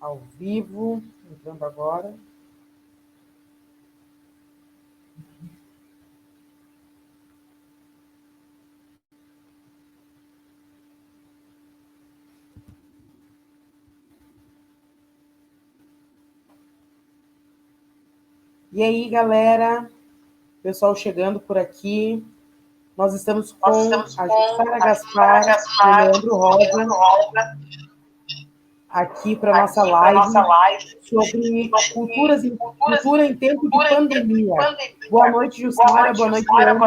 ao vivo, entrando agora. E aí, galera, pessoal chegando por aqui. Nós estamos com a Jussara Gaspar e o Leandro Rosa aqui para a nossa live sobre cultura em tempo de pandemia. Boa noite, Jussara. Boa noite, Leandro.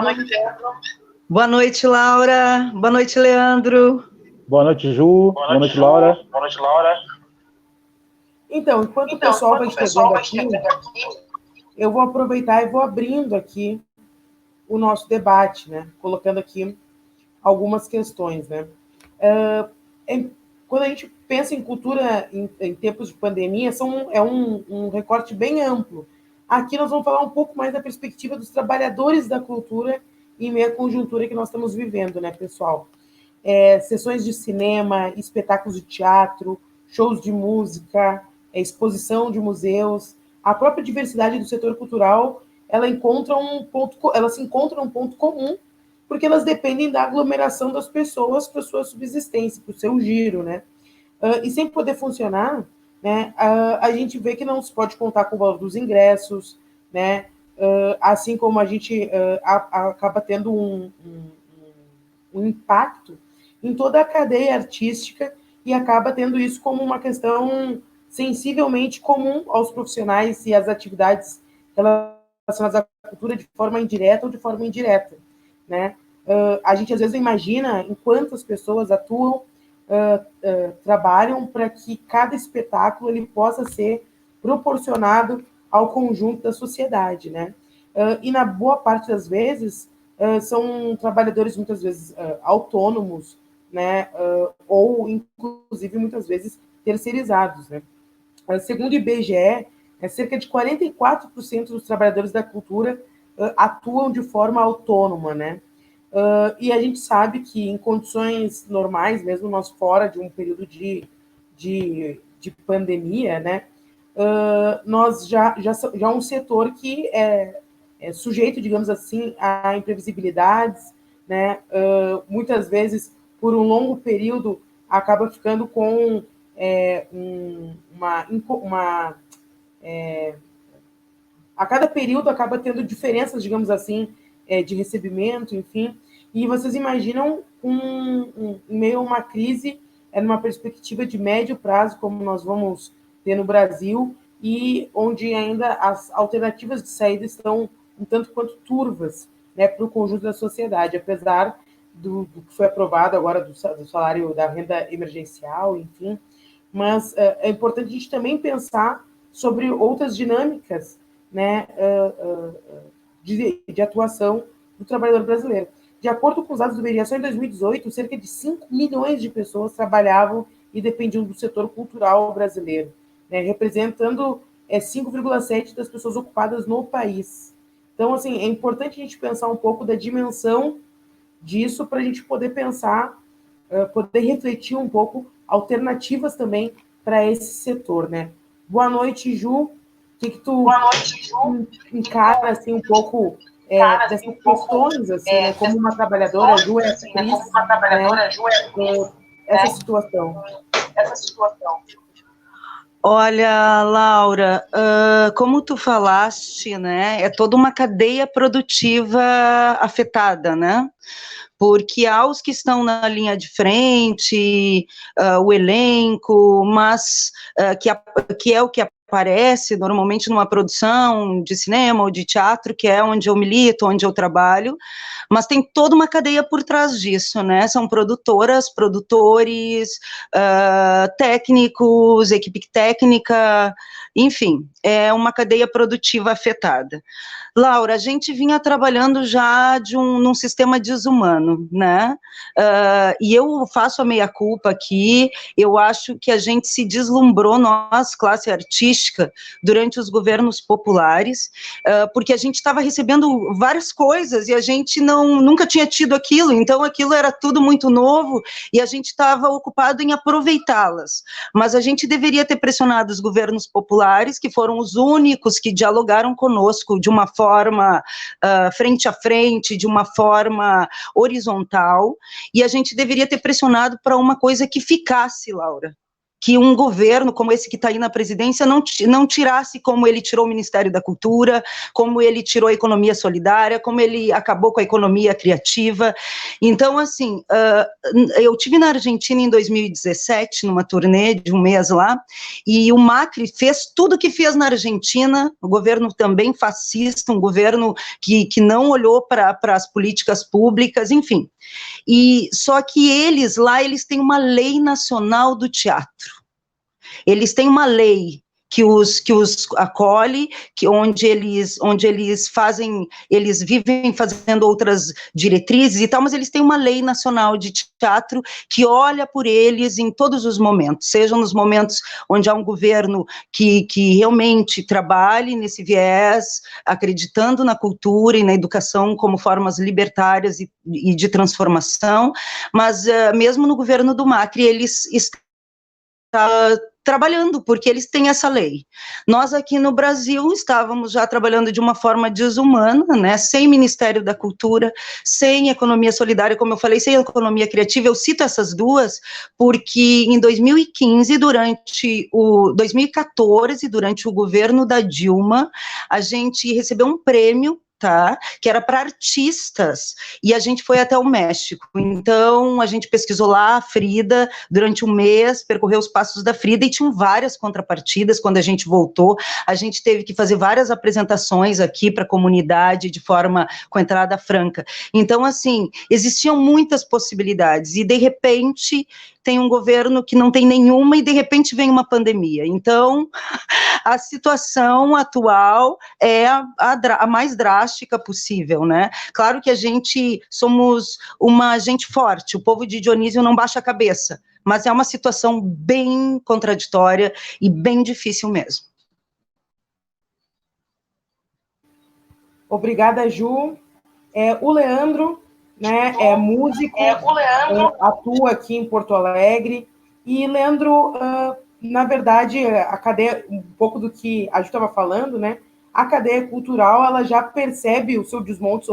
Boa noite, Laura. Boa noite, Leandro. Boa noite, Ju. Boa noite, Laura. Boa noite, Laura. Então, enquanto o pessoal vai chegando aqui, eu vou aproveitar e vou abrindo aqui o nosso debate, né? Colocando aqui algumas questões, né? Quando a gente pensa em cultura em tempos de pandemia, é um recorte bem amplo. Aqui nós vamos falar um pouco mais da perspectiva dos trabalhadores da cultura em meio à conjuntura que nós estamos vivendo, né, pessoal? Sessões de cinema, espetáculos de teatro, shows de música, exposição de museus, a própria diversidade do setor cultural, ela se encontra um ponto comum, porque elas dependem da aglomeração das pessoas para sua subsistência, para o seu giro, né? E sem poder funcionar, né, a gente vê que não se pode contar com o valor dos ingressos, né? Assim como a gente acaba tendo um impacto em toda a cadeia artística e acaba tendo isso como uma questão sensivelmente comum aos profissionais e às atividades relacionadas à cultura de forma indireta ou de forma indireta, né? A gente às vezes imagina em quantas pessoas atuam, trabalham para que cada espetáculo ele possa ser proporcionado ao conjunto da sociedade, né? E na boa parte das vezes são trabalhadores muitas vezes autônomos, né? Ou inclusive muitas vezes terceirizados, né? Segundo o IBGE, cerca de 44% dos trabalhadores da cultura atuam de forma autônoma, né? E a gente sabe que em condições normais, mesmo nós fora de um período de pandemia, né? Nós já um setor que é sujeito, digamos assim, a imprevisibilidades, né? Muitas vezes, por um longo período, acaba ficando com a cada período acaba tendo diferenças, digamos assim, de recebimento, enfim. E vocês imaginam em meio a uma crise, numa perspectiva de médio prazo, como nós vamos ter no Brasil, e onde ainda as alternativas de saída estão um tanto quanto turvas, né, para o conjunto da sociedade, apesar do que foi aprovado agora do salário da renda emergencial, enfim. Mas é importante a gente também pensar sobre outras dinâmicas, né, de atuação do trabalhador brasileiro. De acordo com os dados do IBGE, só em 2018, cerca de 5 milhões de pessoas trabalhavam e dependiam do setor cultural brasileiro, né, representando 5,7% das pessoas ocupadas no país. Então, assim, é importante a gente pensar um pouco da dimensão disso para a gente poder pensar, poder refletir um pouco alternativas também para esse setor, né? Boa noite, Ju. O que tu encara assim um pouco dessas questões, assim, né? Como uma trabalhadora, Ju é atriz, né? Essa situação. Olha, Laura, como tu falaste, né, é toda uma cadeia produtiva afetada, né, porque há os que estão na linha de frente, o elenco, mas que é o que aparece normalmente numa produção de cinema ou de teatro, que é onde eu milito, onde eu trabalho, mas tem toda uma cadeia por trás disso, né? São produtoras, produtores, técnicos, equipe técnica, enfim, é uma cadeia produtiva afetada. Laura, a gente vinha trabalhando já num sistema desumano, né? E eu faço a meia-culpa aqui, eu acho que a gente se deslumbrou, nós, classe artística, durante os governos populares, porque a gente estava recebendo várias coisas e a gente nunca tinha tido aquilo, então aquilo era tudo muito novo e a gente estava ocupado em aproveitá-las. Mas a gente deveria ter pressionado os governos populares, que foram os únicos que dialogaram conosco de uma forma frente a frente, de uma forma horizontal, e a gente deveria ter pressionado para uma coisa que ficasse, Laura, que um governo como esse que está aí na presidência não tirasse como ele tirou o Ministério da Cultura, como ele tirou a economia solidária, como ele acabou com a economia criativa. Então, assim, eu estive na Argentina em 2017, numa turnê de um mês lá, e o Macri fez tudo o que fez na Argentina, o governo também fascista, um governo que não olhou para as políticas públicas, enfim. E só que eles têm uma lei nacional do teatro. Eles têm uma lei que os acolhe, onde eles vivem fazendo outras diretrizes e tal, mas eles têm uma lei nacional de teatro que olha por eles em todos os momentos, sejam nos momentos onde há um governo que realmente trabalhe nesse viés, acreditando na cultura e na educação como formas libertárias e de transformação, mas mesmo no governo do Macri, eles estão trabalhando, porque eles têm essa lei. Nós aqui no Brasil estávamos já trabalhando de uma forma desumana, né, sem Ministério da Cultura, sem economia solidária, como eu falei, sem economia criativa. Eu cito essas duas porque em 2015, durante o 2014, durante o governo da Dilma, a gente recebeu um prêmio, tá, que era para artistas, e a gente foi até o México. Então, a gente pesquisou lá a Frida durante um mês, percorreu os passos da Frida, e tinham várias contrapartidas. Quando a gente voltou, a gente teve que fazer várias apresentações aqui para a comunidade, de forma com entrada franca. Então, assim, existiam muitas possibilidades, e de repente tem um governo que não tem nenhuma, e de repente vem uma pandemia. Então, a situação atual é a mais drástica possível, né? Claro que a gente somos uma gente forte, o povo de Dionísio não baixa a cabeça, mas é uma situação bem contraditória e bem difícil mesmo. Obrigada, Ju. O Leandro, né, é músico, atua aqui em Porto Alegre. E, Leandro, na verdade, a cadeia, um pouco do que a Ju estava falando, né, a cadeia cultural, ela já percebe o seu desmonte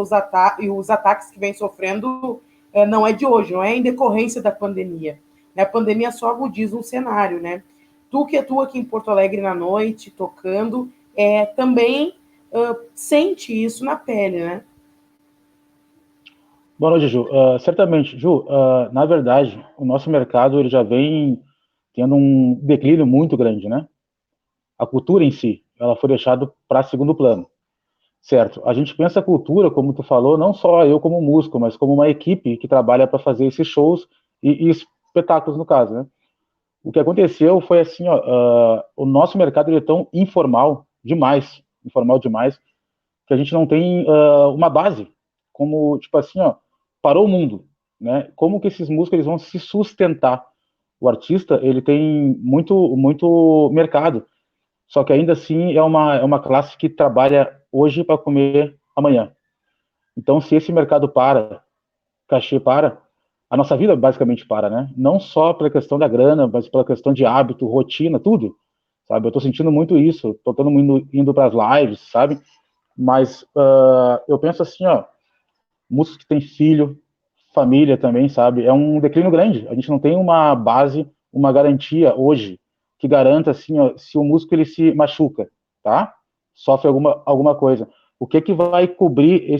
e os ataques que vem sofrendo, não é de hoje, não é em decorrência da pandemia. Né? A pandemia só agudiza um cenário, né? Tu que atua aqui em Porto Alegre na noite, tocando, também sente isso na pele, né? Boa noite, Ju. Certamente, Ju, na verdade, o nosso mercado ele já vem tendo um declínio muito grande, né? A cultura em si, ela foi deixada para segundo plano, certo? A gente pensa a cultura, como tu falou, não só eu como músico, mas como uma equipe que trabalha para fazer esses shows e espetáculos, no caso, né? O que aconteceu foi assim, ó, o nosso mercado ele é tão informal demais, que a gente não tem uma base, como, tipo assim, ó, parou o mundo, né? Como que esses músicos eles vão se sustentar? O artista, ele tem muito mercado, só que ainda assim é uma classe que trabalha hoje para comer amanhã. Então, se esse mercado para, cachê para, a nossa vida basicamente para, né? Não só pela questão da grana, mas pela questão de hábito, rotina, tudo, sabe? Eu tô sentindo muito isso, tô todo mundo indo para as lives, sabe? Mas eu penso assim, ó, músicos que têm filho, família também, sabe? É um declínio grande. A gente não tem uma base, uma garantia hoje que garanta, assim, ó, se o músico ele se machuca, tá? Sofre alguma coisa. O que vai cobrir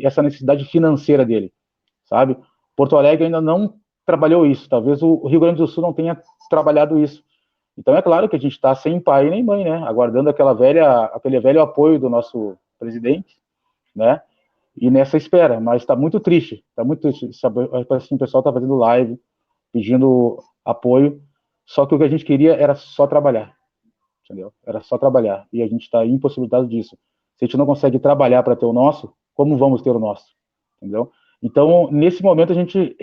essa necessidade financeira dele, sabe? Porto Alegre ainda não trabalhou isso. Talvez o Rio Grande do Sul não tenha trabalhado isso. Então é claro que a gente está sem pai nem mãe, né? Aguardando aquele velho apoio do nosso presidente, né? E nessa espera, mas está muito triste, sabe, assim, o pessoal está fazendo live, pedindo apoio, só que o que a gente queria era só trabalhar, entendeu? Era só trabalhar, e a gente está impossibilitado disso. Se a gente não consegue trabalhar para ter o nosso, como vamos ter o nosso, entendeu? Então, nesse momento, a gente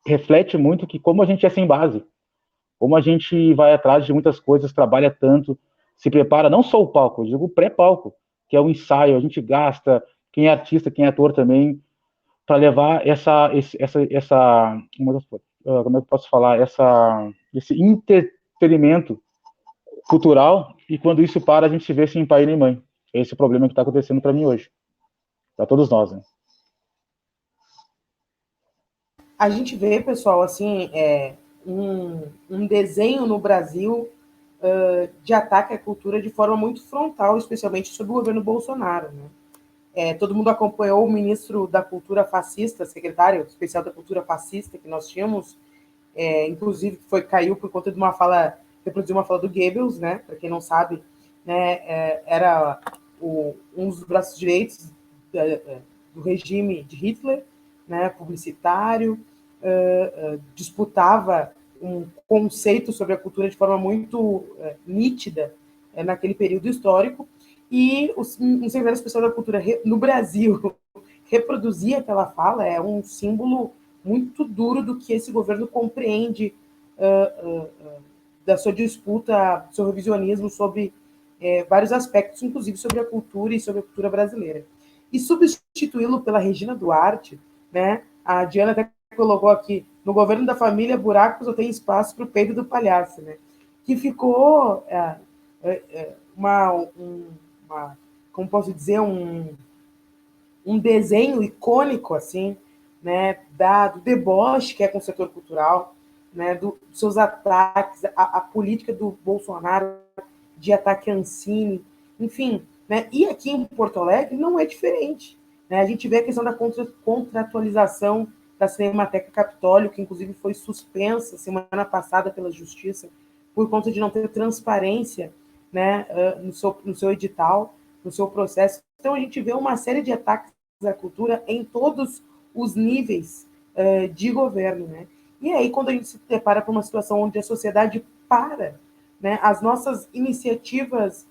reflete muito que como a gente é sem base, como a gente vai atrás de muitas coisas, trabalha tanto, se prepara, não só o palco, eu digo o pré-palco, que é o ensaio, a gente gasta, quem é artista, quem é ator também, para levar como é que eu posso falar, esse entretenimento cultural, e quando isso para, a gente se vê sem pai nem mãe. Esse é o problema que está acontecendo para mim hoje, para todos nós, né? A gente vê, pessoal, assim, um desenho no Brasil de ataque à cultura de forma muito frontal, especialmente sob o governo Bolsonaro, né? Todo mundo acompanhou o ministro da Cultura fascista, secretário especial da Cultura fascista que nós tínhamos, inclusive caiu por conta de reproduziu uma fala do Goebbels, né? Para quem não sabe, né? Era um dos braços direitos do regime de Hitler, né? Publicitário, disputava um conceito sobre a cultura de forma muito nítida naquele período histórico, e um secretário especial da cultura no Brasil reproduzir aquela fala é um símbolo muito duro do que esse governo compreende da sua disputa, do seu revisionismo sobre vários aspectos, inclusive sobre a cultura e sobre a cultura brasileira. E substituí-lo pela Regina Duarte, né? A Diana até colocou aqui, no governo da família, buracos ou tem espaço para o peido do palhaço, né? Que ficou como posso dizer, um desenho icônico, assim, né, do deboche que é com o setor cultural, né, dos seus ataques, a política do Bolsonaro de ataque a Ancine, enfim, né, e aqui em Porto Alegre não é diferente, né, a gente vê a questão da contratualização da Cinemateca Capitólio, que inclusive foi suspensa semana passada pela Justiça por conta de não ter transparência, né, no seu edital, no seu processo. Então, a gente vê uma série de ataques à cultura em todos os níveis de governo, né? E aí, quando a gente se depara com uma situação onde a sociedade para, né, as nossas iniciativas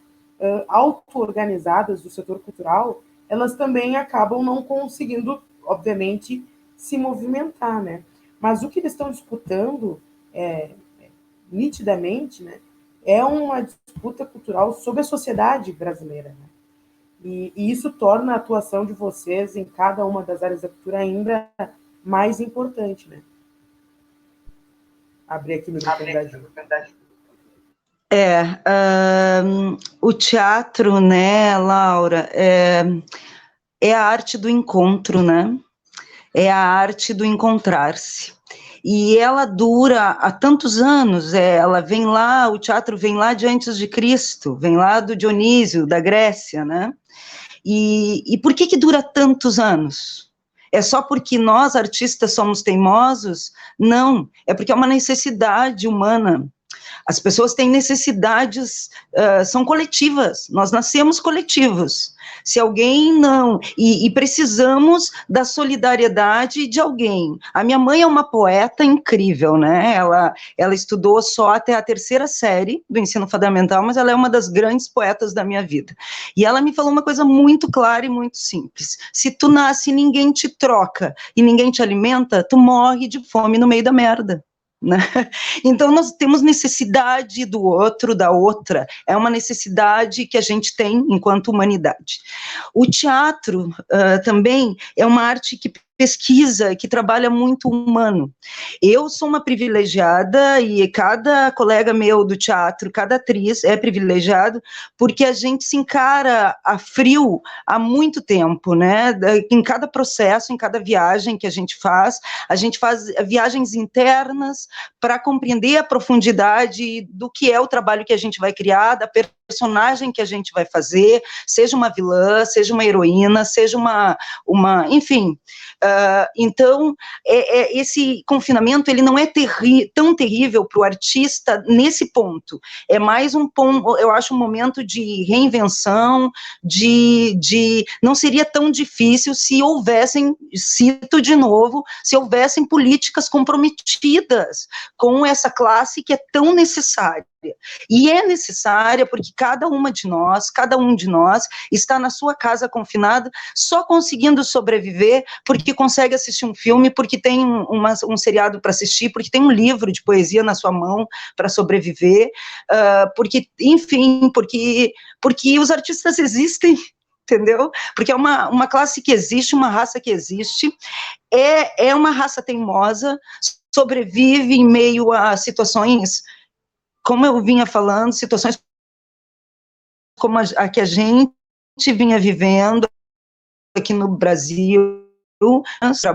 auto-organizadas do setor cultural, elas também acabam não conseguindo, obviamente, se movimentar, né? Mas o que eles estão disputando, nitidamente, né, é uma disputa cultural sobre a sociedade brasileira, né? E isso torna a atuação de vocês em cada uma das áreas da cultura ainda mais importante, né? Abrir aqui o microfone da Ju. O teatro, né, Laura, é a arte do encontro, né? É a arte do encontrar-se. E ela dura há tantos anos, ela vem lá, o teatro vem lá de antes de Cristo, vem lá do Dionísio, da Grécia, né? E por que dura tantos anos? É só porque nós, artistas, somos teimosos? Não, é porque é uma necessidade humana. As pessoas têm necessidades, são coletivas, nós nascemos coletivos. Se alguém não... E precisamos da solidariedade de alguém. A minha mãe é uma poeta incrível, né? Ela estudou só até a 3ª série do ensino fundamental, mas ela é uma das grandes poetas da minha vida. E ela me falou uma coisa muito clara e muito simples. Se tu nasce e ninguém te troca e ninguém te alimenta, tu morre de fome no meio da merda. Né? Então nós temos necessidade do outro, da outra, é uma necessidade que a gente tem enquanto humanidade. O teatro também é uma arte que pesquisa, que trabalha muito humano. Eu sou uma privilegiada e cada colega meu do teatro, cada atriz é privilegiado, porque a gente se encara a frio há muito tempo, né? Em cada processo, em cada viagem que a gente faz viagens internas para compreender a profundidade do que é o trabalho que a gente vai criar, da personagem que a gente vai fazer, seja uma vilã, seja uma heroína, seja uma enfim... Então, esse confinamento, ele não é tão terrível para o artista nesse ponto, é mais um ponto, eu acho, um momento de reinvenção, não seria tão difícil se houvessem, cito de novo, se houvessem políticas comprometidas com essa classe que é tão necessária. E é necessária porque cada um de nós está na sua casa confinado, só conseguindo sobreviver porque consegue assistir um filme, porque tem um seriado para assistir, porque tem um livro de poesia na sua mão para sobreviver, porque, enfim, porque os artistas existem, entendeu? Porque é uma classe que existe, uma raça que existe, é uma raça teimosa, sobrevive em meio a situações, como eu vinha falando, situações como a que a gente vinha vivendo aqui no Brasil.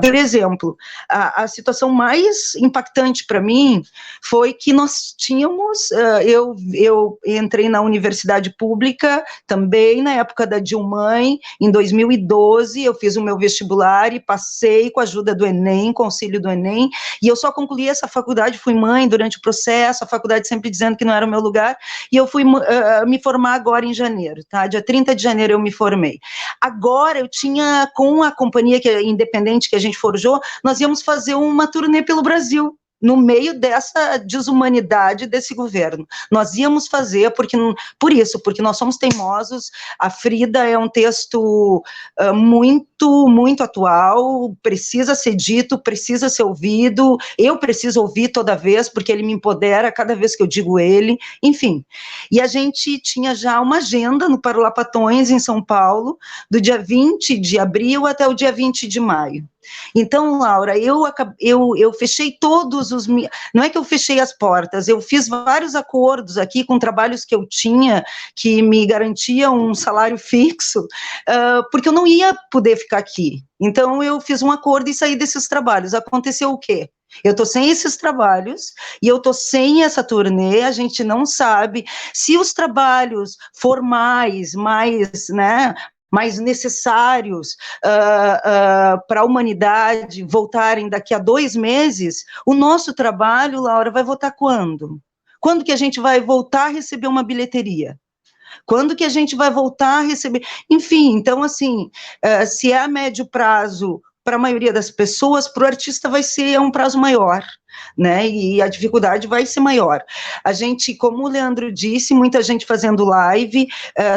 Por exemplo, a situação mais impactante para mim foi que nós tínhamos, eu entrei na universidade pública também na época da Dilma, em 2012, eu fiz o meu vestibular e passei com a ajuda do Enem, com o auxílio do Enem, e eu só concluí essa faculdade, fui mãe durante o processo, a faculdade sempre dizendo que não era o meu lugar, e eu fui me formar agora em janeiro, tá? Dia 30 de janeiro eu me formei. Agora eu tinha, com a companhia independente que a gente forjou, nós íamos fazer uma turnê pelo Brasil, no meio dessa desumanidade desse governo. Nós íamos fazer, porque nós somos teimosos. A Frida é um texto muito, muito atual, precisa ser dito, precisa ser ouvido, eu preciso ouvir toda vez, porque ele me empodera cada vez que eu digo ele, enfim. E a gente tinha já uma agenda no Parlapatões, em São Paulo, do dia 20 de abril até o dia 20 de maio. Então, Laura, eu fechei todos os... Não é que eu fechei as portas, eu fiz vários acordos aqui com trabalhos que eu tinha, que me garantiam um salário fixo, porque eu não ia poder ficar aqui. Então, eu fiz um acordo e saí desses trabalhos. Aconteceu o quê? Eu estou sem esses trabalhos e eu estou sem essa turnê, a gente não sabe se os trabalhos formais, mais necessários para a humanidade voltarem daqui a 2 meses, o nosso trabalho, Laura, vai voltar quando? Quando que a gente vai voltar a receber uma bilheteria? Quando que a gente vai voltar a receber? Enfim, então, assim, se é a médio prazo para a maioria das pessoas, para o artista vai ser um prazo maior, né, e a dificuldade vai ser maior. A gente, como o Leandro disse, muita gente fazendo live,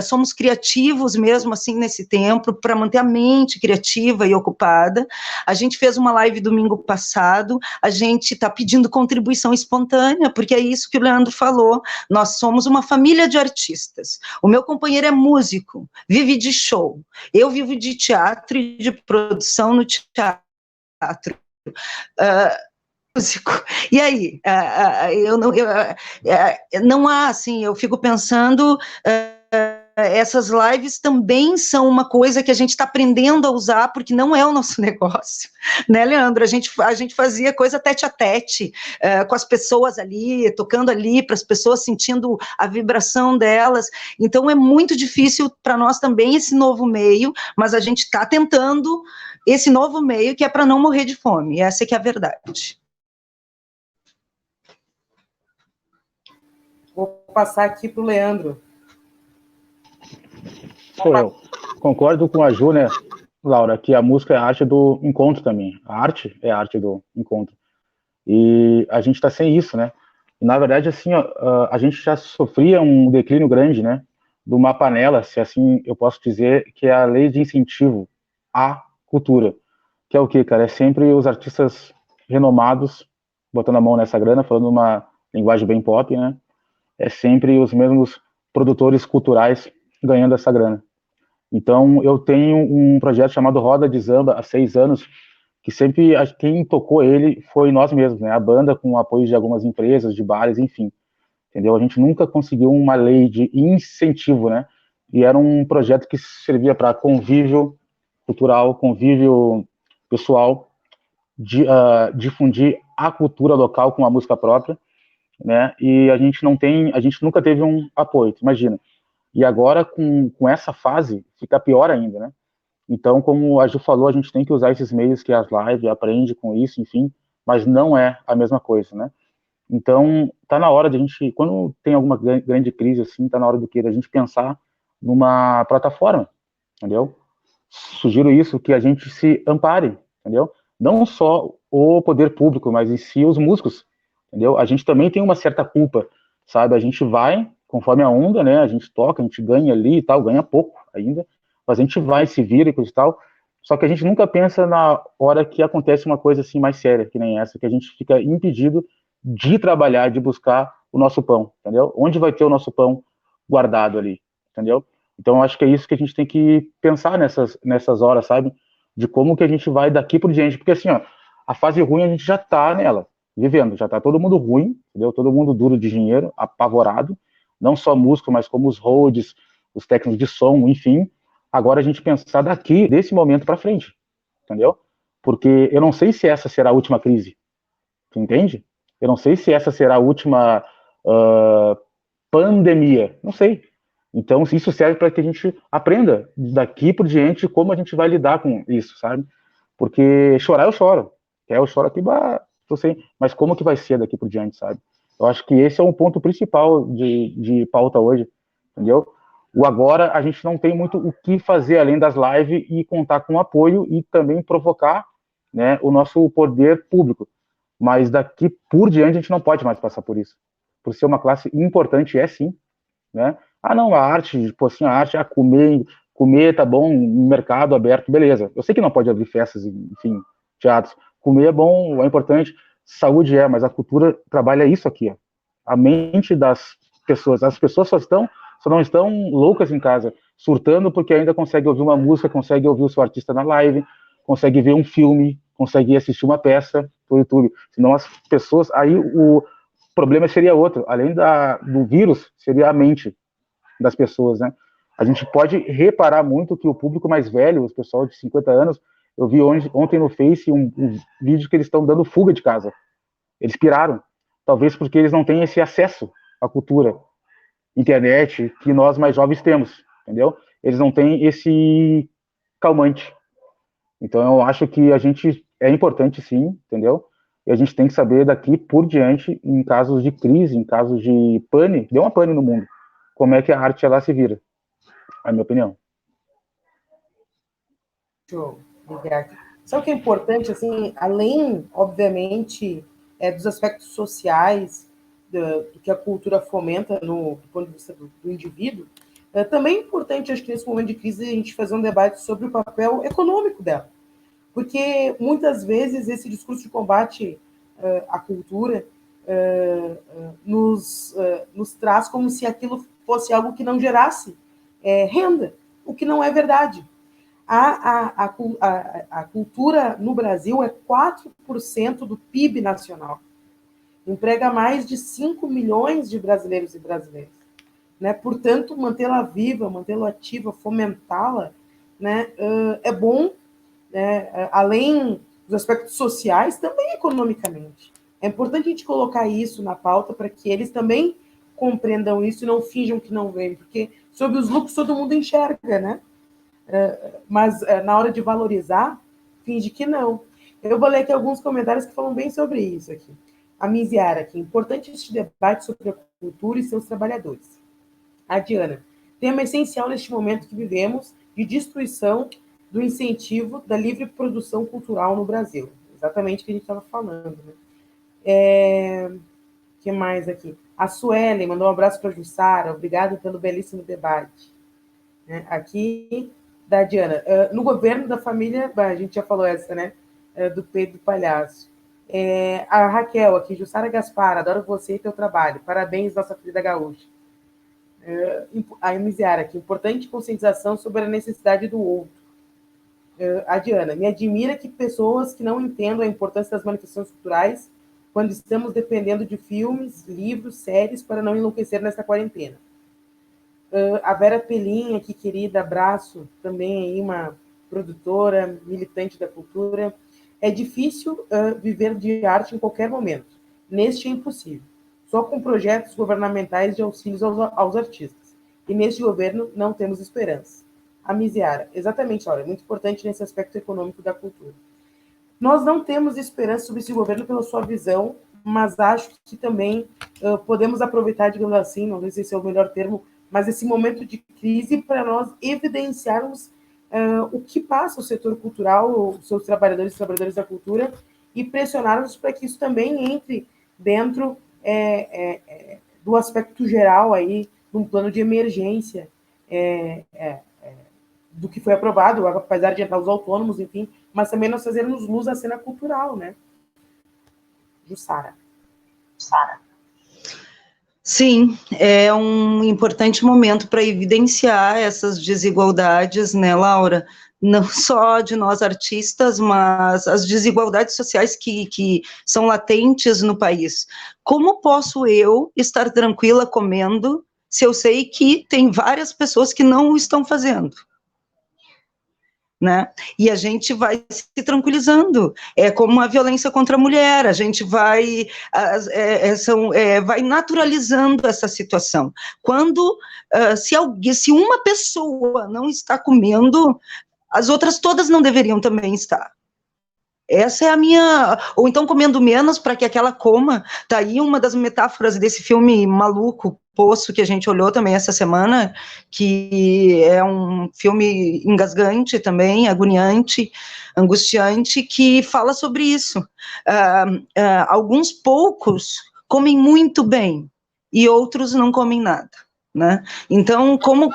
somos criativos mesmo, assim, nesse tempo, para manter a mente criativa e ocupada. A gente fez uma live domingo passado, a gente está pedindo contribuição espontânea, porque é isso que o Leandro falou, nós somos uma família de artistas. O meu companheiro é músico, vive de show, eu vivo de teatro e de produção no teatro, músico. E aí, não há, assim, eu fico pensando, essas lives também são uma coisa que a gente está aprendendo a usar, porque não é o nosso negócio, né, Leandro? A gente fazia coisa tete a tete, com as pessoas ali, tocando ali, para as pessoas sentindo a vibração delas, então é muito difícil para nós também esse novo meio, mas a gente está tentando esse novo meio que é para não morrer de fome, essa é que é a verdade. Vou passar aqui para o Leandro. Sou eu. Concordo com a Ju, né, Laura, que a música é a arte do encontro também. A arte é a arte do encontro. E a gente está sem isso, né? E, na verdade, assim, ó, a gente já sofria um declínio grande, né, de uma panela, se assim eu posso dizer, que é a lei de incentivo à cultura. Que é o quê, cara? É sempre os artistas renomados botando a mão nessa grana, falando uma linguagem bem pop, né? É sempre os mesmos produtores culturais ganhando essa grana. Então, eu tenho um projeto chamado Roda de Samba, há 6 anos, que sempre quem tocou ele foi nós mesmos, né? A banda, com o apoio de algumas empresas, de bares, enfim. Entendeu? A gente nunca conseguiu uma lei de incentivo, né? E era um projeto que servia para convívio cultural, convívio pessoal, difundir a cultura local com a música própria, né? E a gente nunca teve um apoio, imagina. E agora, com essa fase, fica pior ainda, né? Então, como a Ju falou, a gente tem que usar esses meios que as lives, aprende com isso, enfim, mas não é a mesma coisa, né? Então, tá na hora de a gente, quando tem alguma grande crise assim, tá na hora do que? Da gente pensar numa plataforma, entendeu? Sugiro isso, que a gente se ampare, entendeu? Não só o poder público, mas em si os músicos, entendeu? A gente também tem uma certa culpa, sabe? A gente vai conforme a onda, né? A gente toca, a gente ganha ali e tal, ganha pouco ainda, mas a gente vai, se vira e coisa e tal. Só que a gente nunca pensa na hora que acontece uma coisa assim mais séria, que nem essa, que a gente fica impedido de trabalhar, de buscar o nosso pão, entendeu? Onde vai ter o nosso pão guardado ali, entendeu? Então, eu acho que é isso que a gente tem que pensar nessas horas, sabe? De como que a gente vai daqui por diante. Porque, assim, ó, a fase ruim a gente já tá nela, vivendo. Já tá todo mundo ruim, entendeu? Todo mundo duro de dinheiro, apavorado. Não só músico, mas como os holds, os técnicos de som, enfim. Agora a gente pensar daqui, desse momento para frente, entendeu? Porque eu não sei se essa será a última crise, tu entende? Eu não sei se essa será a última pandemia, não sei. Então, isso serve para que a gente aprenda daqui por diante como a gente vai lidar com isso, sabe? Porque chorar eu choro, eu choro aqui, tô sem, mas como que vai ser daqui por diante, sabe? Eu acho que esse é um ponto principal de pauta hoje, entendeu? O agora a gente não tem muito o que fazer além das lives e contar com apoio e também provocar, né, o nosso poder público. Mas daqui por diante a gente não pode mais passar por isso. Por ser uma classe importante, é sim, né? Ah, não, a arte, tipo assim, a arte, comer tá bom, mercado aberto, beleza. Eu sei que não pode abrir festas, enfim, teatros. Comer é bom, é importante, saúde é, mas a cultura trabalha isso aqui, ó. A mente das pessoas. As pessoas só não estão loucas em casa, surtando porque ainda consegue ouvir uma música, consegue ouvir o seu artista na live, consegue ver um filme, consegue assistir uma peça por YouTube. Senão as pessoas, aí o problema seria outro, além do vírus, seria a mente das pessoas, né? A gente pode reparar muito que o público mais velho, os pessoal de 50 anos, eu vi ontem no Face um vídeo que eles estão dando fuga de casa. Eles piraram. Talvez porque eles não têm esse acesso à cultura, internet, que nós mais jovens temos, entendeu? Eles não têm esse calmante. Então, eu acho que a gente é importante, sim, entendeu? E a gente tem que saber daqui por diante, em casos de crise, em casos de pane, deu uma pane no mundo, como é que a arte ela se vira, é a minha opinião. Deixa eu ligar aqui. Sabe o que é importante, assim, além, obviamente, dos aspectos sociais, do que a cultura fomenta do ponto de vista do indivíduo, também é importante, acho que nesse momento de crise, a gente fazer um debate sobre o papel econômico dela. Porque, muitas vezes, esse discurso de combate à cultura nos traz como se aquilo fosse algo que não gerasse renda, o que não é verdade. A cultura no Brasil é 4% do PIB nacional. Emprega mais de 5 milhões de brasileiros e brasileiras. Né? Portanto, mantê-la viva, mantê-la ativa, fomentá-la, né, é bom, né, além dos aspectos sociais, também economicamente. É importante a gente colocar isso na pauta para que eles também compreendam isso e não finjam que não veem, porque sobre os lucros todo mundo enxerga, né? Mas na hora de valorizar, finge que não. Eu vou ler aqui alguns comentários que falam bem sobre isso aqui. A Miziara aqui, importante este debate sobre a cultura e seus trabalhadores. A Diana, tema essencial neste momento que vivemos de destruição do incentivo da livre produção cultural no Brasil. Exatamente o que a gente estava falando. Né? Que mais aqui? A Suelen mandou um abraço para a Jussara, obrigada pelo belíssimo debate. Né? Aqui, da Diana, no governo da família, a gente já falou essa, né? Do Pedro Palhaço. A Raquel aqui, Jussara Gaspar, adoro você e teu trabalho. Parabéns, nossa querida gaúcha. A Miziara aqui, importante conscientização sobre a necessidade do outro. A Diana, me admira que pessoas que não entendam a importância das manifestações culturais quando estamos dependendo de filmes, livros, séries para não enlouquecer nesta quarentena. A Vera Pelinha, aqui, querida, abraço, também aí uma produtora, militante da cultura. É difícil viver de arte em qualquer momento. Neste é impossível. Só com projetos governamentais de auxílios aos artistas. E neste governo não temos esperança. A Miziara, exatamente, Laura, é muito importante nesse aspecto econômico da cultura. Nós não temos esperança sobre esse governo pela sua visão, mas acho que também podemos aproveitar, digamos assim, não sei se esse é o melhor termo, mas esse momento de crise para nós evidenciarmos o que passa o setor cultural, os seus trabalhadores e trabalhadoras da cultura, e pressionarmos para que isso também entre dentro do aspecto geral aí, de um plano de emergência, do que foi aprovado, apesar de entrar os autônomos, enfim, mas também nós fazermos luz à cena cultural, né? Jussara. Sim, é um importante momento para evidenciar essas desigualdades, né, Laura? Não só de nós artistas, mas as desigualdades sociais que são latentes no país. Como posso eu estar tranquila comendo se eu sei que tem várias pessoas que não o estão fazendo? Né? E a gente vai se tranquilizando, é como a violência contra a mulher, a gente vai, vai naturalizando essa situação. Quando, se uma pessoa não está comendo, as outras todas não deveriam também estar. Essa é a minha... Ou então comendo menos para que aquela coma. Tá aí uma das metáforas desse filme maluco, Poço, que a gente olhou também essa semana, que é um filme engasgante também, agoniante, angustiante, que fala sobre isso. Alguns poucos comem muito bem e outros não comem nada. Né? Então, como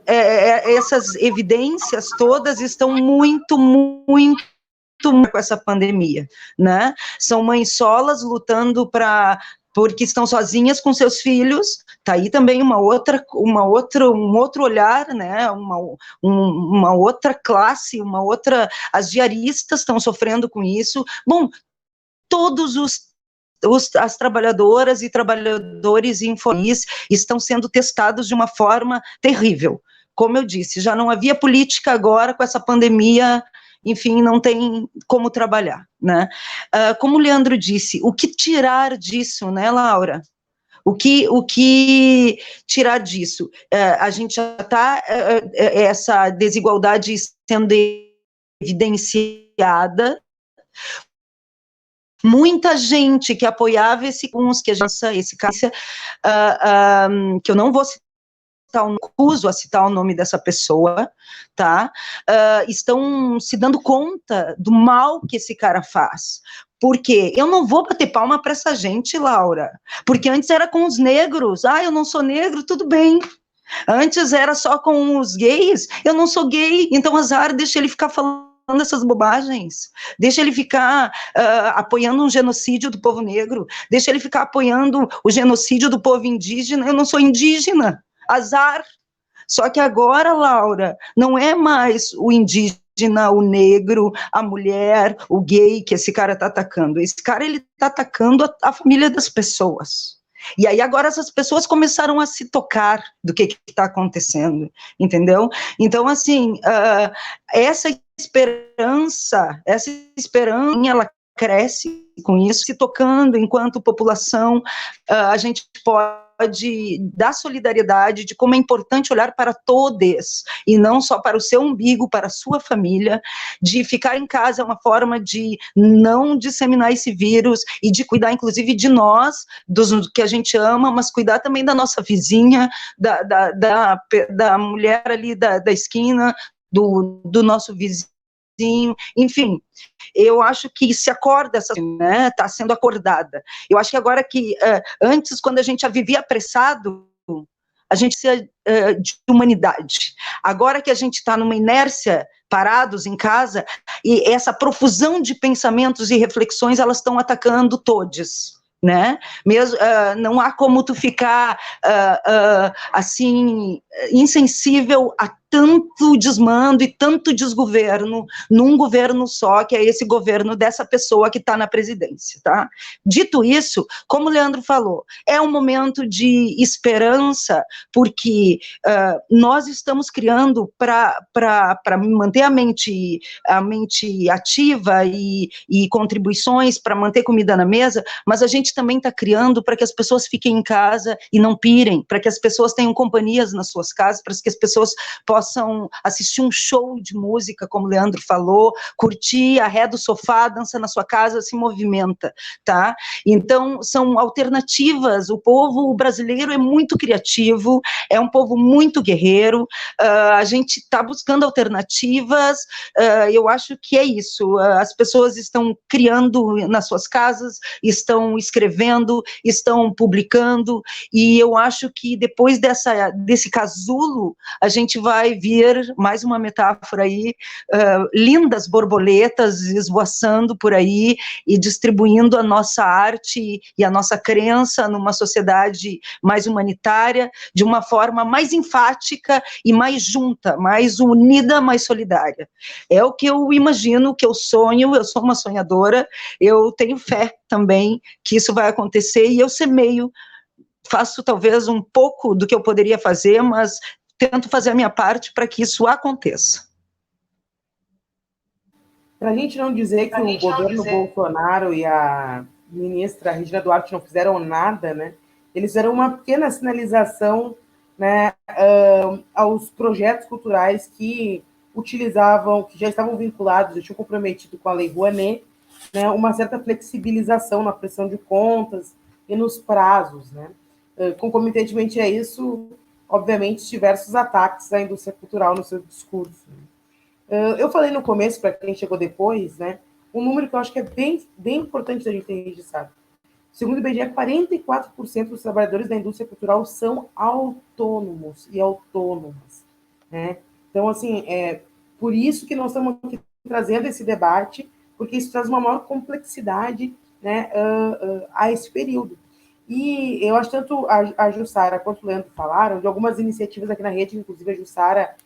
essas evidências todas estão muito com essa pandemia, né? São mães solas lutando porque estão sozinhas com seus filhos. Tá aí também um outro olhar, né? Uma outra classe, as diaristas estão sofrendo com isso. Bom, todos as trabalhadoras e trabalhadores infonis estão sendo testados de uma forma terrível. Como eu disse, já não havia política agora com essa pandemia, enfim, não tem como trabalhar, né? Como o Leandro disse, o que tirar disso, né, Laura? O que tirar disso? A gente já está, essa desigualdade sendo evidenciada. Muita gente que apoiava esse caso, que eu não vou citar, recuso a citar o nome dessa pessoa, tá? Estão se dando conta do mal que esse cara faz. Porque eu não vou bater palma para essa gente, Laura, porque antes era com os negros, eu não sou negro, tudo bem. Antes era só com os gays, eu não sou gay, então azar, deixa ele ficar falando essas bobagens, deixa ele ficar apoiando um genocídio do povo negro, deixa ele ficar apoiando o genocídio do povo indígena, eu não sou indígena, azar. Só que agora, Laura, não é mais o indígena, o negro, a mulher, o gay que esse cara está atacando, esse cara ele está atacando a família das pessoas. E aí agora essas pessoas começaram a se tocar do que está acontecendo, entendeu? Então, assim, essa esperança, ela cresce com isso, se tocando enquanto população, a gente pode dar solidariedade, de como é importante olhar para todos, e não só para o seu umbigo, para a sua família, de ficar em casa é uma forma de não disseminar esse vírus, e de cuidar, inclusive, de nós, dos que a gente ama, mas cuidar também da nossa vizinha, da mulher ali da esquina, do nosso vizinho, enfim, eu acho que se acorda, né, está sendo acordada. Eu acho que agora que, antes, quando a gente já vivia apressado, a gente se de humanidade. Agora que a gente está numa inércia, parados em casa, e essa profusão de pensamentos e reflexões, elas estão atacando todos, né? Mesmo, não há como tu ficar assim, insensível a tanto desmando e tanto desgoverno num governo só, que é esse governo dessa pessoa que está na presidência, tá? Dito isso, como o Leandro falou, é um momento de esperança, porque nós estamos criando para manter a mente ativa e contribuições para manter comida na mesa, mas a gente também está criando para que as pessoas fiquem em casa e não pirem, para que as pessoas tenham companhias nas suas casas, para que as pessoas possam possam assistir um show de música, como o Leandro falou, curtir, arreda o sofá, dança na sua casa, se movimenta, tá? Então, são alternativas. O povo brasileiro é muito criativo, é um povo muito guerreiro, a gente está buscando alternativas, eu acho que é isso, as pessoas estão criando nas suas casas, estão escrevendo, estão publicando, e eu acho que depois desse casulo, a gente vai ver, mais uma metáfora aí, lindas borboletas esvoaçando por aí e distribuindo a nossa arte e a nossa crença numa sociedade mais humanitária, de uma forma mais enfática e mais junta, mais unida, mais solidária. É o que eu imagino, que eu sonho, eu sou uma sonhadora, eu tenho fé também que isso vai acontecer e eu semeio, faço talvez um pouco do que eu poderia fazer, mas tento fazer a minha parte para que isso aconteça. Para a gente não dizer que o governo Bolsonaro e a ministra Regina Duarte não fizeram nada, né? Eles fizeram uma pequena sinalização, né, aos projetos culturais que utilizavam, que já estavam vinculados, já tinham comprometido com a Lei Rouanet, né, uma certa flexibilização na prestação de contas e nos prazos, né? Concomitantemente a isso, obviamente, diversos ataques à indústria cultural no seu discurso. Eu falei no começo, para quem chegou depois, né, um número que eu acho que é bem importante da gente ter registrado. Segundo o IBGE, 44% dos trabalhadores da indústria cultural são autônomos e autônomas, né? Então, assim, por isso que nós estamos aqui trazendo esse debate, porque isso traz uma maior complexidade, né, a esse período. E eu acho tanto a Jussara quanto o Leandro falaram de algumas iniciativas aqui na rede, inclusive a Jussara,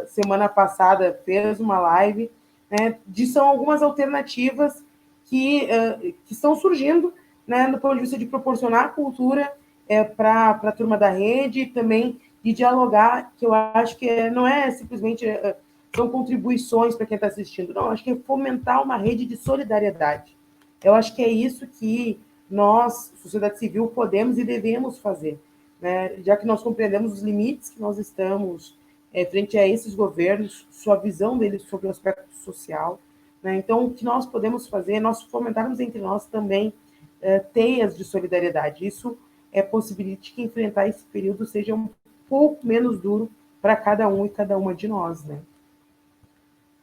semana passada, fez uma live, né, são algumas alternativas que estão surgindo, né, no ponto de vista de proporcionar cultura para a turma da rede, também de dialogar, que eu acho que não é simplesmente são contribuições para quem está assistindo, não, acho que é fomentar uma rede de solidariedade. Eu acho que é isso que nós, sociedade civil, podemos e devemos fazer, né, já que nós compreendemos os limites que nós estamos frente a esses governos, sua visão deles sobre o aspecto social, né? Então, o que nós podemos fazer é nós fomentarmos entre nós também teias de solidariedade. Isso possibilite que enfrentar esse período seja um pouco menos duro para cada um e cada uma de nós, né?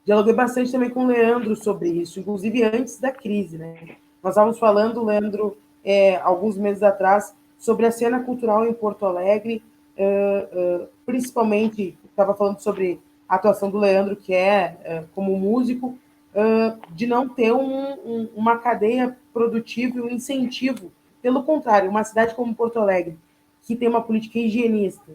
Dialoguei bastante também com o Leandro sobre isso, inclusive antes da crise, né? Nós estávamos falando, Leandro, alguns meses atrás, sobre a cena cultural em Porto Alegre, principalmente, estava falando sobre a atuação do Leandro, que como músico, de não ter uma cadeia produtiva e um incentivo. Pelo contrário, uma cidade como Porto Alegre, que tem uma política higienista,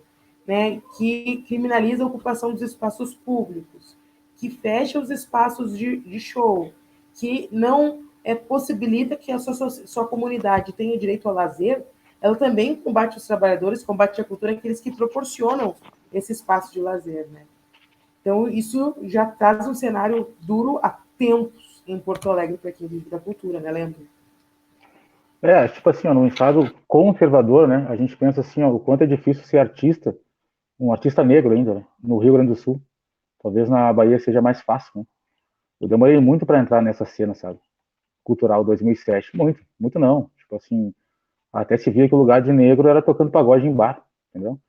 né, que criminaliza a ocupação dos espaços públicos, que fecha os espaços de show, que não possibilita que a sua comunidade tenha direito ao lazer, ela também combate os trabalhadores, combate a cultura, aqueles que proporcionam esse espaço de lazer, né? Então, isso já traz um cenário duro há tempos em Porto Alegre para quem vive da cultura, né, Leandro? Tipo assim, ó, num estado conservador, né, a gente pensa assim, ó, o quanto é difícil ser artista, um artista negro ainda, né, no Rio Grande do Sul. Talvez na Bahia seja mais fácil, né? Eu demorei muito para entrar nessa cena, sabe? Cultural 2007. Muito não. Tipo assim, até se via que o lugar de negro era tocando pagode em bar, entendeu?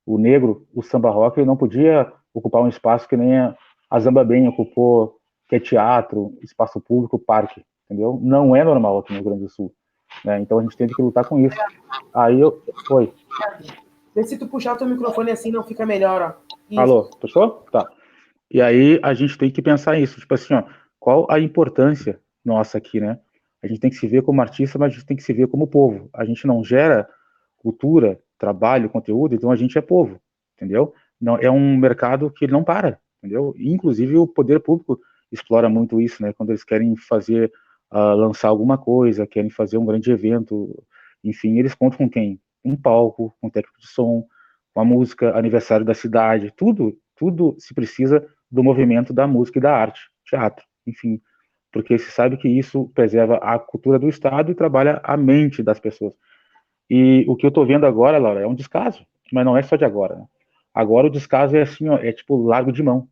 O negro, o samba rock, não podia ocupar um espaço que nem a Zamba Bem ocupou, que é teatro, espaço público, parque, entendeu? Não é normal aqui no Rio Grande do Sul, né? Então a gente teve que lutar com isso. Aí eu... Oi. Vê se tu puxar o teu microfone assim, não fica melhor, ó. Isso. Alô, puxou? Tá. E aí a gente tem que pensar isso, tipo assim, ó, qual a importância nossa aqui, né? A gente tem que se ver como artista, mas a gente tem que se ver como povo. A gente não gera cultura, trabalho, conteúdo, então a gente é povo, entendeu? Não, é um mercado que não para, entendeu? E, inclusive o poder público explora muito isso, né? Quando eles querem fazer, lançar alguma coisa, querem fazer um grande evento, enfim, eles contam com quem? Um palco, com técnico de som, com a música, aniversário da cidade, tudo se precisa do movimento da música e da arte, teatro, enfim, porque se sabe que isso preserva a cultura do Estado e trabalha a mente das pessoas. E o que eu estou vendo agora, Laura, é um descaso, mas não é só de agora, né? Agora o descaso é assim, ó, é tipo largo de mão.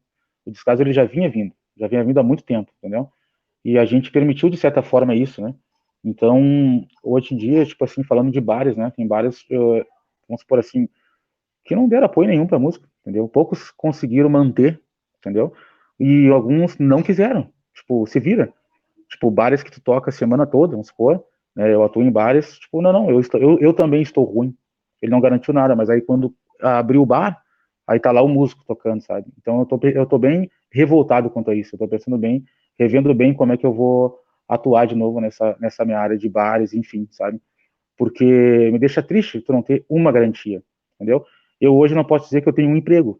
O descaso ele já vinha vindo há muito tempo, entendeu? E a gente permitiu de certa forma isso, né? Então, hoje em dia, tipo assim, falando de bares, né? Tem bares, vamos supor assim, que não deram apoio nenhum para música, entendeu? Poucos conseguiram manter, entendeu? E alguns não quiseram, tipo, se vira. Tipo, bares que tu toca a semana toda, vamos supor, né? Eu atuo em bares, tipo, não, eu também estou ruim. Ele não garantiu nada, mas aí quando abriu o bar, aí tá lá o músico tocando, sabe? Então eu tô bem revoltado quanto a isso, eu tô pensando bem, revendo bem como é que eu vou atuar de novo nessa minha área de bares, enfim, sabe? Porque me deixa triste tu não ter uma garantia, entendeu? Eu hoje não posso dizer que eu tenho um emprego,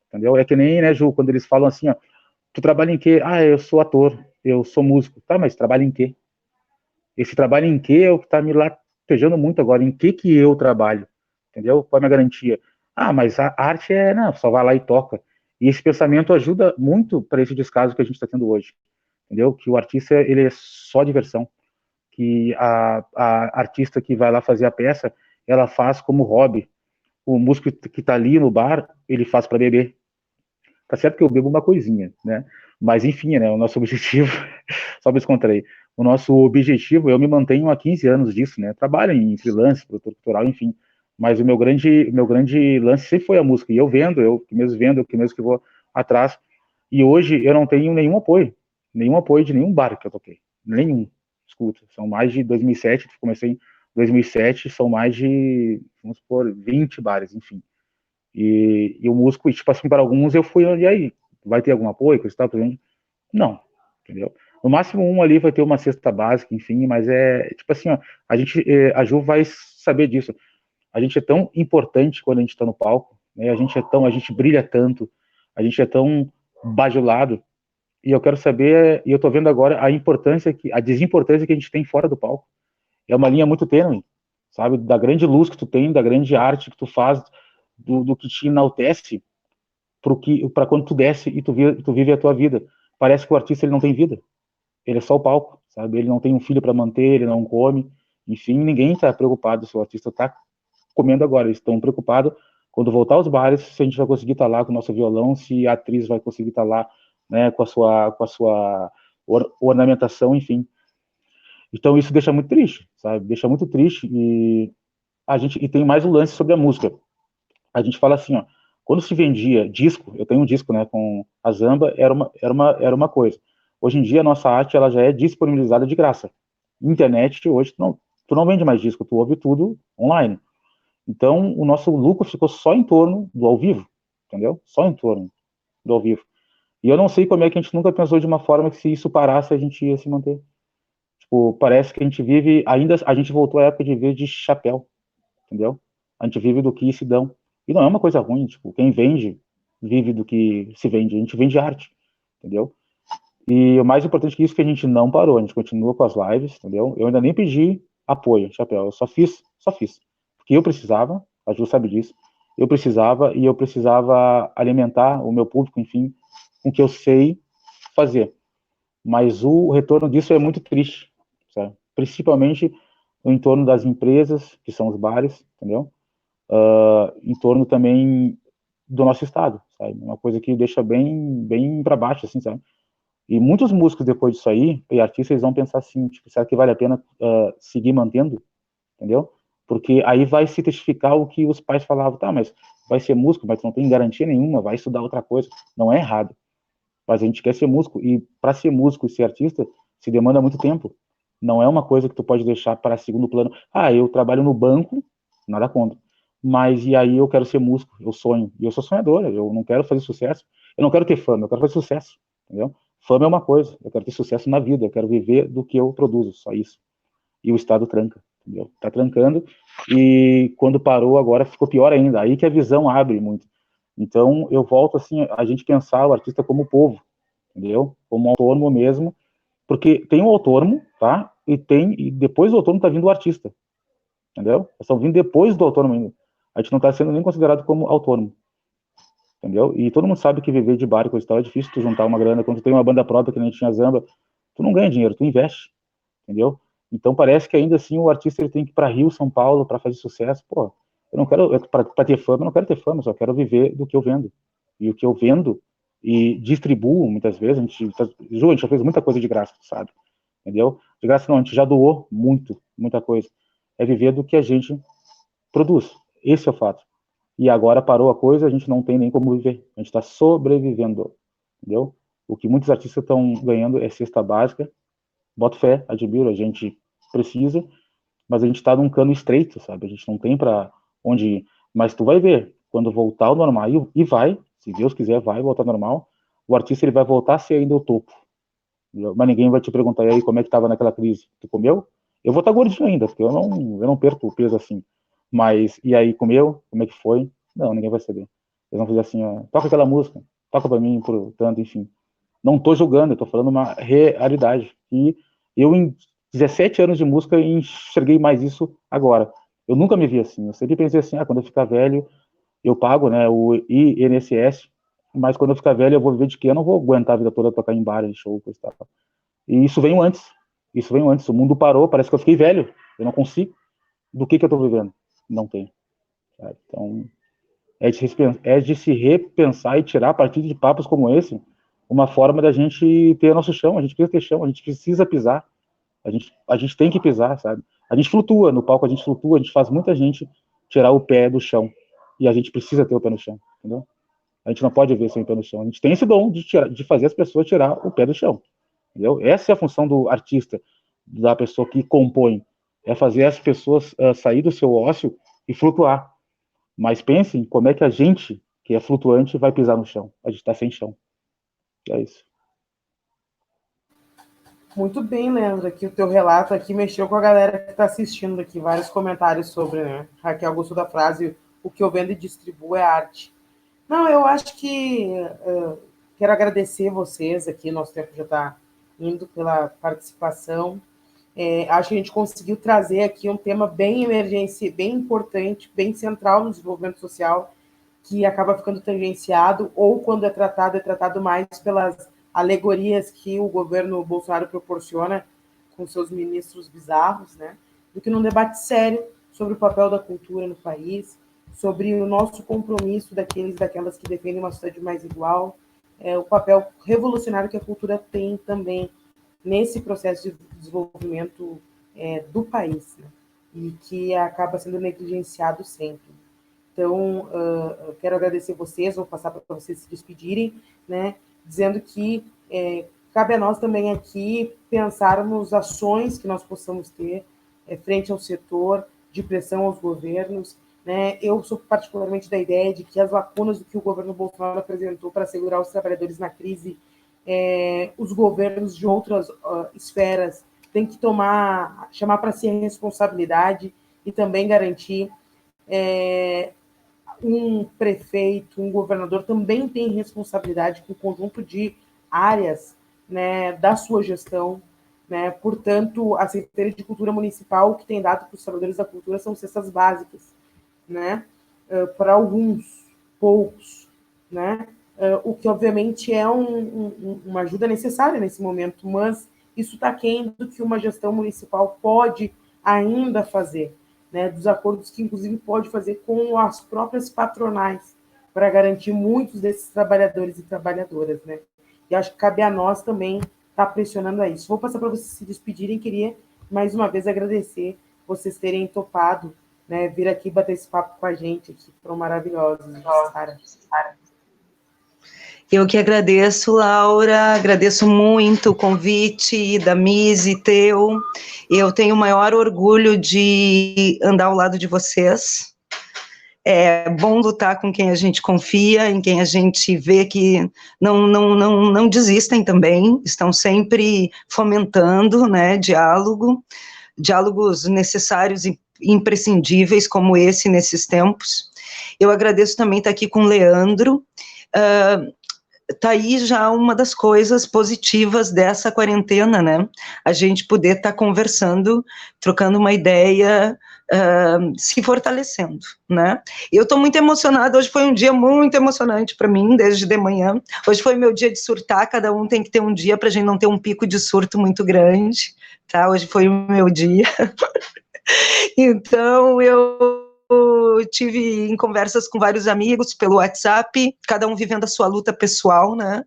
entendeu? É que nem, né, Ju, quando eles falam assim, ó, tu trabalha em quê? Ah, eu sou ator, eu sou músico. Tá, mas trabalha em quê? Esse trabalho em quê é o que tá me latejando muito agora. Em que eu trabalho? Entendeu? Qual é a minha garantia? Ah, mas a arte não, só vai lá e toca. E esse pensamento ajuda muito para esse descaso que a gente está tendo hoje. Entendeu? Que o artista, ele é só diversão. Que a artista que vai lá fazer a peça, ela faz como hobby. O músico que está ali no bar, ele faz para beber. Tá certo que eu bebo uma coisinha, né? Mas enfim, né? O nosso objetivo, só me descontrair. O nosso objetivo, eu me mantenho há 15 anos disso, né? Trabalho em freelance, produtor cultural, enfim. Mas o meu grande lance sempre foi a música. E eu que mesmo que vou atrás. E hoje eu não tenho nenhum apoio de nenhum bar que eu toquei, nenhum. Escuta, são mais de 2007, comecei em 2007, são mais de, vamos supor, 20 bares, enfim. E o músico, tipo assim, para alguns eu fui, e aí, vai ter algum apoio, coisa e tal, não, entendeu? No máximo um ali vai ter uma cesta básica, enfim, mas é, tipo assim, ó, a Ju vai saber disso, a gente é tão importante quando a gente tá no palco, né, a gente brilha tanto, a gente é tão bajulado, e eu quero saber, e eu tô vendo agora a desimportância que a gente tem fora do palco, é uma linha muito tênue, sabe, da grande luz que tu tem, da grande arte que tu faz, do que te enaltece para quando tu desce e tu vive a tua vida. Parece que o artista ele não tem vida. Ele é só o palco, sabe? Ele não tem um filho para manter, ele não come. Enfim, ninguém está preocupado se o artista está comendo agora. Eles estão preocupados quando voltar aos bares, se a gente vai conseguir estar lá com o nosso violão, se a atriz vai conseguir estar lá, né, com a sua ornamentação, enfim. Então isso deixa muito triste, sabe? Deixa muito triste e tem mais um lance sobre a música. A gente fala assim, ó, quando se vendia disco, eu tenho um disco, né, com a Zamba, era uma coisa. Hoje em dia a nossa arte ela já é disponibilizada de graça. Internet hoje tu não vende mais disco, tu ouve tudo online. Então o nosso lucro ficou só em torno do ao vivo, entendeu? Só em torno do ao vivo. E eu não sei como é que a gente nunca pensou de uma forma que se isso parasse a gente ia se manter. Tipo, parece que a gente vive ainda, a gente voltou à época de viver de chapéu, entendeu? A gente vive do que se dão. E não é uma coisa ruim, tipo, quem vende, vive do que se vende. A gente vende arte, entendeu? E o mais importante que isso é que a gente não parou, a gente continua com as lives, entendeu? Eu ainda nem pedi apoio, chapéu, eu só fiz. Porque eu precisava, a Ju sabe disso, eu precisava alimentar o meu público, enfim, com o que eu sei fazer. Mas o retorno disso é muito triste, sabe? Principalmente no entorno das empresas, que são os bares, entendeu? Em torno também do nosso estado, sabe? Uma coisa que deixa bem para baixo, assim, sabe? E muitos músicos depois disso aí, e artistas, eles vão pensar assim, tipo, será que vale a pena seguir mantendo, entendeu? Porque aí vai se testificar o que os pais falavam, tá, mas vai ser músico, mas não tem garantia nenhuma, vai estudar outra coisa. Não é errado, mas a gente quer ser músico, e para ser músico e ser artista, se demanda muito tempo. Não é uma coisa que tu pode deixar para segundo plano. Ah, eu trabalho no banco, nada contra. Mas e aí eu quero ser músico, eu sonho. E eu sou sonhadora, eu não quero fazer sucesso. Eu não quero ter fama, eu quero fazer sucesso, entendeu? Fama é uma coisa, eu quero ter sucesso na vida, eu quero viver do que eu produzo, só isso. E o Estado tranca, entendeu? Tá trancando, e quando parou agora ficou pior ainda, aí que a visão abre muito. Então eu volto assim, a gente pensar o artista como povo, entendeu? Como autônomo mesmo, porque tem o autônomo, tá? E depois do autônomo tá vindo o artista, entendeu? Estão vindo depois do autônomo ainda. A gente não tá sendo nem considerado como autônomo, entendeu? E todo mundo sabe que viver de bar e coisa e tal é difícil tu juntar uma grana. Quando tu tem uma banda própria, que nem tinha Zamba, tu não ganha dinheiro, tu investe, entendeu? Então parece que ainda assim o artista ele tem que ir para Rio, São Paulo para fazer sucesso. Pô, Eu não quero, para ter fama, eu não quero ter fama, eu só quero viver do que eu vendo. E o que eu vendo e distribuo, muitas vezes, a gente já fez muita coisa de graça, sabe? Entendeu? De graça não, a gente já doou muita coisa. É viver do que a gente produz. Esse é o fato. E agora parou a coisa, a gente não tem nem como viver. A gente está sobrevivendo, entendeu? O que muitos artistas estão ganhando é cesta básica. Boto fé, admiro, a gente precisa, mas a gente está num cano estreito, sabe? A gente não tem para onde ir. Mas tu vai ver, quando voltar ao normal, e vai, se Deus quiser, vai voltar ao normal, o artista ele vai voltar a ser ainda o topo. Entendeu? Mas ninguém vai te perguntar, e aí, como é que estava naquela crise? Tu comeu? Eu vou estar gordinho ainda, porque eu não perco o peso assim. Mas, e aí, comeu? Como é que foi? Não, ninguém vai saber. Eles vão fazer assim, ó, toca aquela música, toca pra mim, por tanto, enfim. Não tô julgando, eu tô falando uma realidade. E eu, em 17 anos de música, enxerguei mais isso agora. Eu nunca me vi assim. Eu sempre pensei assim, quando eu ficar velho, eu pago, né, o INSS, mas quando eu ficar velho, eu vou viver de quê? Eu não vou aguentar a vida toda tocar em bar, em show, coisa e tal. E isso veio antes. Isso veio antes. O mundo parou, parece que eu fiquei velho. Eu não consigo. Do que eu tô vivendo? Não tem. Sabe? Então, é de se repensar e tirar, a partir de papos como esse, uma forma da gente ter nosso chão. A gente precisa ter chão, a gente precisa pisar. A gente tem que pisar, sabe? A gente flutua, no palco a gente flutua, a gente faz muita gente tirar o pé do chão. E a gente precisa ter o pé no chão, entendeu? A gente não pode ver sem o pé no chão. A gente tem esse dom de fazer as pessoas tirar o pé do chão, entendeu? Essa é a função do artista, da pessoa que compõe. É fazer as pessoas sair do seu ócio e flutuar. Mas pensem como é que a gente, que é flutuante, vai pisar no chão. A gente está sem chão. É isso. Muito bem, Leandro, aqui o teu relato aqui mexeu com a galera que está assistindo aqui, vários comentários sobre, né? Raquel gostou da frase, o que eu vendo e distribuo é arte. Não, eu acho que quero agradecer vocês aqui, nosso tempo já está indo pela participação. Acho que a gente conseguiu trazer aqui um tema bem emergente, bem importante, bem central no desenvolvimento social, que acaba ficando tangenciado, ou quando é tratado mais pelas alegorias que o governo Bolsonaro proporciona com seus ministros bizarros, né? Do que num debate sério sobre o papel da cultura no país, sobre o nosso compromisso daquelas que defendem uma sociedade mais igual, o papel revolucionário que a cultura tem também nesse processo de desenvolvimento do país, né? E que acaba sendo negligenciado sempre. Então, quero agradecer vocês, vou passar para vocês se despedirem, né, dizendo que cabe a nós também aqui pensarmos ações que nós possamos ter frente ao setor, de pressão aos governos, né? Eu sou particularmente da ideia de que as lacunas do que o governo Bolsonaro apresentou para segurar os trabalhadores na crise, os governos de outras esferas têm que chamar para si a responsabilidade e também garantir um prefeito, um governador também tem responsabilidade com o conjunto de áreas, né, da sua gestão, né? Portanto, a Secretaria de Cultura Municipal, o que tem dado para os trabalhadores da cultura são cestas básicas, né? Para alguns, poucos, né? O que obviamente é uma ajuda necessária nesse momento, mas isso está aquém do que uma gestão municipal pode ainda fazer, né, dos acordos que, inclusive, pode fazer com as próprias patronais, para garantir muitos desses trabalhadores e trabalhadoras, né? E acho que cabe a nós também estar pressionando a isso. Vou passar para vocês se despedirem, queria, mais uma vez, agradecer vocês terem topado, né, vir aqui bater esse papo com a gente, que foram maravilhosos, Sara. Eu que agradeço, Laura, agradeço muito o convite da Mise teu. Eu tenho o maior orgulho de andar ao lado de vocês. É bom lutar com quem a gente confia, em quem a gente vê que não desistem também, estão sempre fomentando, né, diálogos necessários e imprescindíveis como esse nesses tempos. Eu agradeço também estar aqui com o Leandro. Tá aí já uma das coisas positivas dessa quarentena, né? A gente poder estar conversando, trocando uma ideia, se fortalecendo, né? Eu estou muito emocionada, hoje foi um dia muito emocionante para mim, desde de manhã. Hoje foi meu dia de surtar, cada um tem que ter um dia para a gente não ter um pico de surto muito grande, tá? Hoje foi o meu dia. Então, eu tive em conversas com vários amigos pelo WhatsApp, cada um vivendo a sua luta pessoal, né?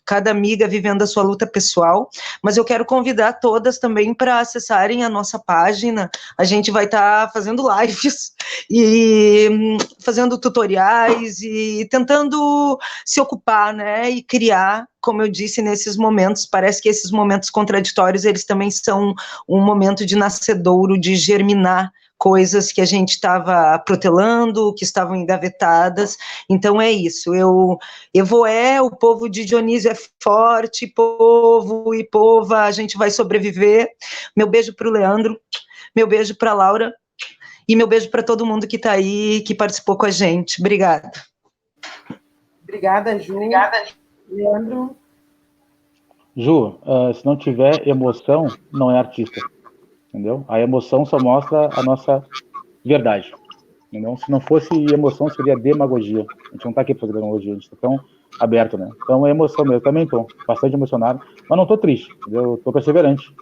Cada amiga vivendo a sua luta pessoal, mas eu quero convidar todas também para acessarem a nossa página. A gente vai estar fazendo lives e fazendo tutoriais e tentando se ocupar, né, e criar, como eu disse, nesses momentos, parece que esses momentos contraditórios, eles também são um momento de nascedouro, de germinar coisas que a gente estava protelando, que estavam engavetadas. Então é isso, Evoé, o povo de Dionísio é forte, povo e pova, a gente vai sobreviver. Meu beijo para o Leandro, meu beijo para a Laura, e meu beijo para todo mundo que está aí, que participou com a gente. Obrigada. Obrigada, Ju. Obrigada, Leandro. Ju, se não tiver emoção, não é artista, entendeu? A emoção só mostra a nossa verdade, entendeu? Se não fosse emoção, seria demagogia. A gente não está aqui para fazer demagogia, a gente está tão aberto, né? Então é emoção mesmo. Eu também estou bastante emocionado, mas não estou triste, entendeu? Estou perseverante,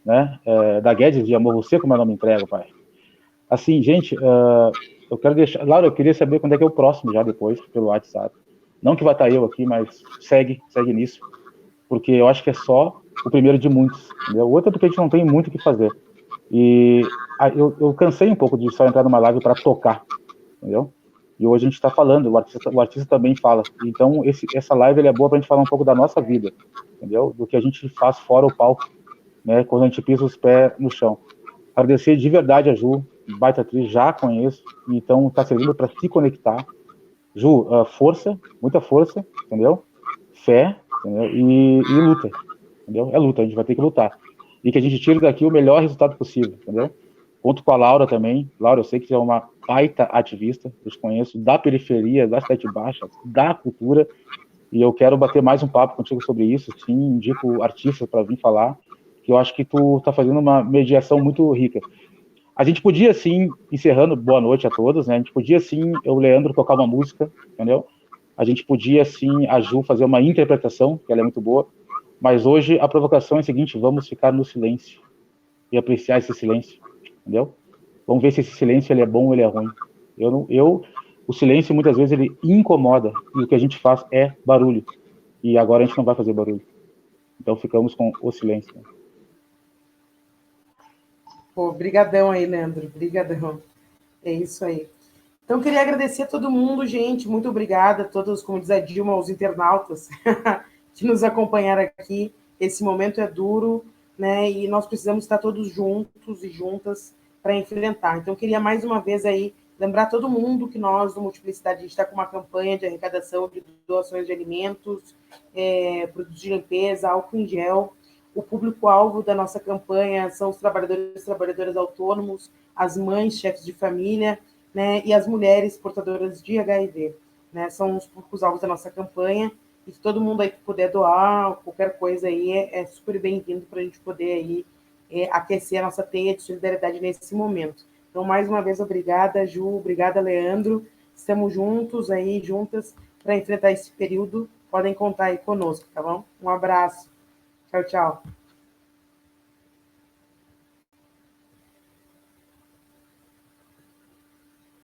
né? Da Guedes de amor você, como eu não me entrego, pai. Assim, gente, eu quero deixar... Laura, eu queria saber quando é que é o próximo já depois, pelo WhatsApp. Não que vai estar eu aqui, mas segue nisso, porque eu acho que é só o primeiro de muitos, entendeu? Outra é porque a gente não tem muito o que fazer. E eu cansei um pouco de só entrar numa live para tocar, entendeu? E hoje a gente está falando, o artista também fala. Então, essa live é boa para a gente falar um pouco da nossa vida, entendeu? Do que a gente faz fora o palco, né? Quando a gente pisa os pés no chão. Agradecer de verdade a Ju, baita atriz, já conheço, então está servindo para se conectar. Ju, força, muita força, entendeu? Fé, entendeu? E luta, entendeu? É luta, a gente vai ter que lutar. E que a gente tire daqui o melhor resultado possível, entendeu? Conto com a Laura também. Laura, eu sei que você é uma baita ativista, eu te conheço, da periferia, da cidade baixa, da cultura, e eu quero bater mais um papo contigo sobre isso, sim, indico artistas para vir falar, que eu acho que tu está fazendo uma mediação muito rica. A gente podia, sim, encerrando, boa noite a todos, né? A gente podia, sim, o Leandro tocar uma música, entendeu? A gente podia, sim, a Ju fazer uma interpretação, que ela é muito boa, mas hoje a provocação é a seguinte: vamos ficar no silêncio e apreciar esse silêncio, entendeu? Vamos ver se esse silêncio ele é bom ou ele é ruim. O silêncio muitas vezes ele incomoda e o que a gente faz é barulho. E agora a gente não vai fazer barulho. Então ficamos com o silêncio. Pô, brigadão aí, Leandro. Brigadão. É isso aí. Então, queria agradecer a todo mundo, gente. Muito obrigada a todos, como diz a Dilma, aos internautas que nos acompanharam aqui. Esse momento é duro, né? E nós precisamos estar todos juntos e juntas para enfrentar. Então, queria mais uma vez aí lembrar todo mundo que nós, do Multiplicidade, a gente está com uma campanha de arrecadação de doações de alimentos, produtos de limpeza, álcool em gel. O público-alvo da nossa campanha são os trabalhadores e trabalhadoras autônomos, as mães, chefes de família, né, e as mulheres portadoras de HIV. Né, são os públicos-alvos da nossa campanha, e se todo mundo aí que puder doar, qualquer coisa aí, é super bem-vindo para a gente poder aí, aquecer a nossa teia de solidariedade nesse momento. Então, mais uma vez, obrigada, Ju, obrigada, Leandro. Estamos juntos aí, juntas, para enfrentar esse período. Podem contar aí conosco, tá bom? Um abraço. Tchau, tchau.